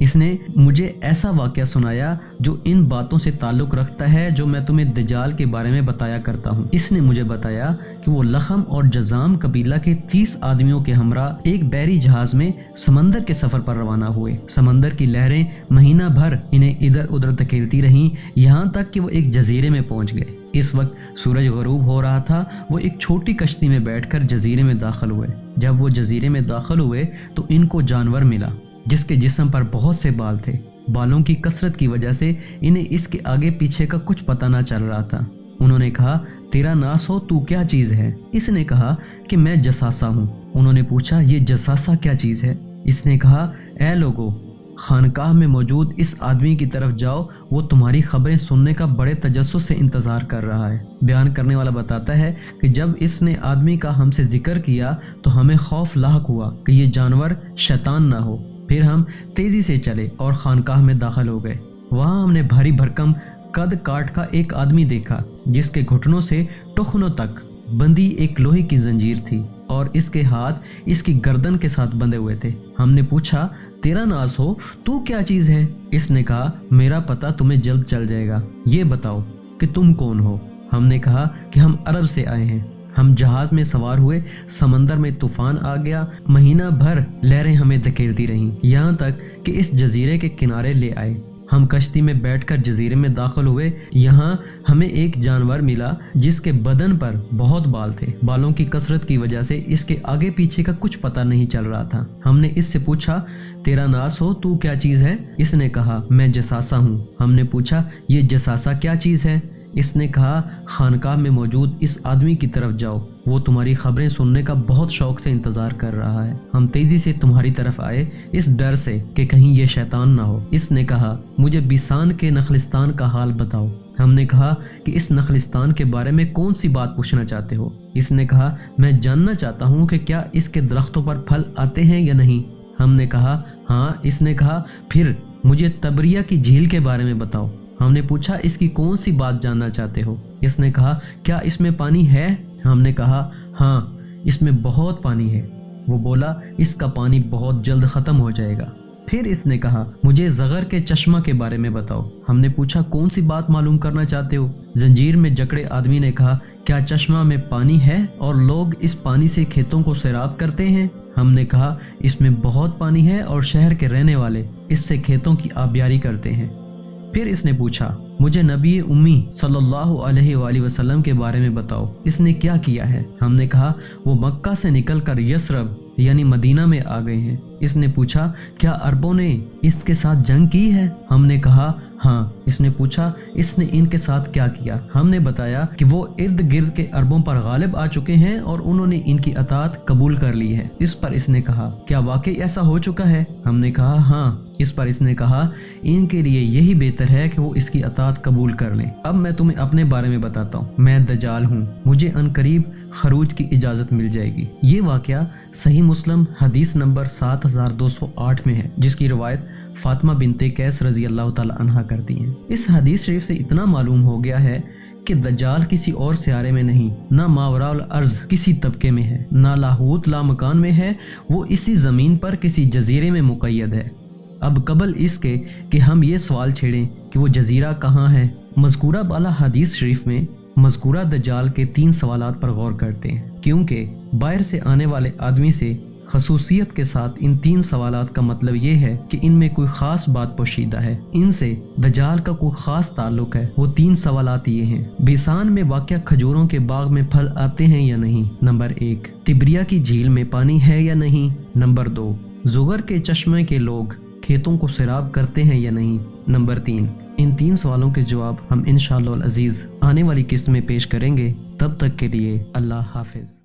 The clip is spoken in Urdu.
اس نے مجھے ایسا واقعہ سنایا جو ان باتوں سے تعلق رکھتا ہے جو میں تمہیں دجال کے بارے میں بتایا کرتا ہوں۔ اس نے مجھے بتایا کہ وہ لخم اور جزام قبیلہ کے 30 آدمیوں کے ہمراہ ایک بحری جہاز میں سمندر کے سفر پر روانہ ہوئے۔ سمندر کی لہریں مہینہ بھر انہیں ادھر ادھر دھکیلتی رہیں، یہاں تک کہ وہ ایک جزیرے میں پہنچ گئے۔ اس وقت سورج غروب ہو رہا تھا۔ وہ ایک چھوٹی کشتی میں بیٹھ کر جزیرے میں داخل ہوئے۔ جب وہ جزیرے میں داخل ہوئے تو ان کو جانور ملا جس کے جسم پر بہت سے بال تھے۔ بالوں کی کثرت کی وجہ سے انہیں اس کے آگے پیچھے کا کچھ پتہ نہ چل رہا تھا۔ انہوں نے کہا، تیرا ناس ہو، تو کیا چیز ہے؟ اس نے کہا کہ میں جساسہ ہوں۔ انہوں نے پوچھا، یہ جساسہ کیا چیز ہے؟ اس نے کہا، اے لوگو، خانقاہ میں موجود اس آدمی کی طرف جاؤ، وہ تمہاری خبریں سننے کا بڑے تجسس سے انتظار کر رہا ہے۔ بیان کرنے والا بتاتا ہے کہ جب اس نے آدمی کا ہم سے ذکر کیا تو ہمیں خوف لاحق ہوا کہ یہ جانور شیطان نہ ہو۔ پھر ہم تیزی سے چلے اور خانقاہ میں داخل ہو گئے۔ وہاں ہم نے بھاری بھرکم قد کاٹ کا ایک آدمی دیکھا جس کے گھٹنوں سے ٹخنوں تک بندھی ایک لوہے کی زنجیر تھی اور اس کے ہاتھ اس کی گردن کے ساتھ بندھے ہوئے تھے۔ ہم نے پوچھا، تیرا ناس ہو، تو کیا چیز ہے؟ اس نے کہا، میرا پتہ تمہیں جلد چل جائے گا، یہ بتاؤ کہ تم کون ہو؟ ہم نے کہا کہ ہم عرب سے آئے ہیں۔ ہم جہاز میں سوار ہوئے، سمندر میں طوفان آ گیا، مہینہ بھر لہریں ہمیں دھکیلتی رہیں، یہاں تک کہ اس جزیرے کے کنارے لے آئے۔ ہم کشتی میں بیٹھ کر جزیرے میں داخل ہوئے۔ یہاں ہمیں ایک جانور ملا جس کے بدن پر بہت بال تھے۔ بالوں کی کثرت کی وجہ سے اس کے آگے پیچھے کا کچھ پتہ نہیں چل رہا تھا۔ ہم نے اس سے پوچھا، تیرا ناس ہو، تو کیا چیز ہے؟ اس نے کہا، میں جساسہ ہوں۔ ہم نے پوچھا، یہ جساسہ کیا چیز ہے؟ اس نے کہا، خانقاہ میں موجود اس آدمی کی طرف جاؤ، وہ تمہاری خبریں سننے کا بہت شوق سے انتظار کر رہا ہے۔ ہم تیزی سے تمہاری طرف آئے اس ڈر سے کہ کہیں یہ شیطان نہ ہو۔ اس نے کہا، مجھے بیسان کے نخلستان کا حال بتاؤ۔ ہم نے کہا کہ اس نخلستان کے بارے میں کون سی بات پوچھنا چاہتے ہو؟ اس نے کہا، میں جاننا چاہتا ہوں کہ کیا اس کے درختوں پر پھل آتے ہیں یا نہیں۔ ہم نے کہا، ہاں۔ اس نے کہا، پھر مجھے تبریہ کی جھیل کے بارے میں بتاؤ۔ ہم نے پوچھا، اس کی کون سی بات جاننا چاہتے ہو؟ اس نے کہا، کیا اس میں پانی ہے؟ ہم نے کہا، ہاں، اس میں بہت پانی ہے۔ وہ بولا، اس کا پانی بہت جلد ختم ہو جائے گا۔ پھر اس نے کہا، مجھے زغر کے چشمہ کے بارے میں بتاؤ۔ ہم نے پوچھا، کون سی بات معلوم کرنا چاہتے ہو؟ زنجیر میں جکڑے آدمی نے کہا، کیا چشمہ میں پانی ہے اور لوگ اس پانی سے کھیتوں کو سیراب کرتے ہیں؟ ہم نے کہا، اس میں بہت پانی ہے اور شہر کے رہنے والے اس سے کھیتوں کی آبیاری کرتے ہیں۔ پھر اس نے پوچھا، مجھے نبی امی صلی اللہ علیہ وآلہ وسلم کے بارے میں بتاؤ، اس نے کیا کیا ہے؟ ہم نے کہا، وہ مکہ سے نکل کر یثرب یعنی مدینہ میں آ گئے ہیں۔ اس نے پوچھا، کیا عربوں نے اس کے ساتھ جنگ کی ہے؟ ہم نے کہا، ہاں۔ اس نے پوچھا، اس نے ان کے ساتھ کیا کیا؟ ہم نے بتایا کہ وہ ارد گرد کے عربوں پر غالب آ چکے ہیں اور انہوں نے ان کی اطاعت قبول کر لی ہے۔ اس پر اس نے کہا، کیا واقعی ایسا ہو چکا ہے؟ ہم نے کہا، ہاں۔ اس پر اس نے کہا، ان کے لیے یہی بہتر ہے کہ وہ اس کی اطاعت قبول کر لیں۔ اب میں تمہیں اپنے بارے میں بتاتا ہوں۔ میں دجال ہوں، مجھے عنقریب خروج کی اجازت مل جائے گی۔ یہ واقعہ صحیح مسلم حدیث نمبر 7208 میں ہے، جس کی روایت فاطمہ بنت قیس رضی اللہ تعالی عنہا کرتی ہیں۔ اس حدیث شریف سے اتنا معلوم ہو گیا ہے کہ دجال کسی اور سیارے میں نہیں، نہ ماوراء الارض کسی طبقے میں ہے، نہ لاہوت لا مکان میں ہے، وہ اسی زمین پر کسی جزیرے میں مقید ہے۔ اب قبل اس کے کہ ہم یہ سوال چھیڑیں کہ وہ جزیرہ کہاں ہے، مذکورہ بالا حدیث شریف میں مذکورہ دجال کے 3 سوالات پر غور کرتے ہیں، کیونکہ باہر سے آنے والے آدمی سے خصوصیت کے ساتھ ان 3 سوالات کا مطلب یہ ہے کہ ان میں کوئی خاص بات پوشیدہ ہے، ان سے دجال کا کوئی خاص تعلق ہے۔ وہ 3 سوالات یہ ہیں، بیسان میں واقع کھجوروں کے باغ میں پھل آتے ہیں یا نہیں؟ نمبر 1، تبریہ کی جھیل میں پانی ہے یا نہیں؟ نمبر 2، زغر کے چشمے کے لوگ کھیتوں کو سیراب کرتے ہیں یا نہیں؟ نمبر 3۔ ان 3 سوالوں کے جواب ہم انشاءاللہ العزیز آنے والی قسط میں پیش کریں گے۔ تب تک کے لیے اللہ حافظ۔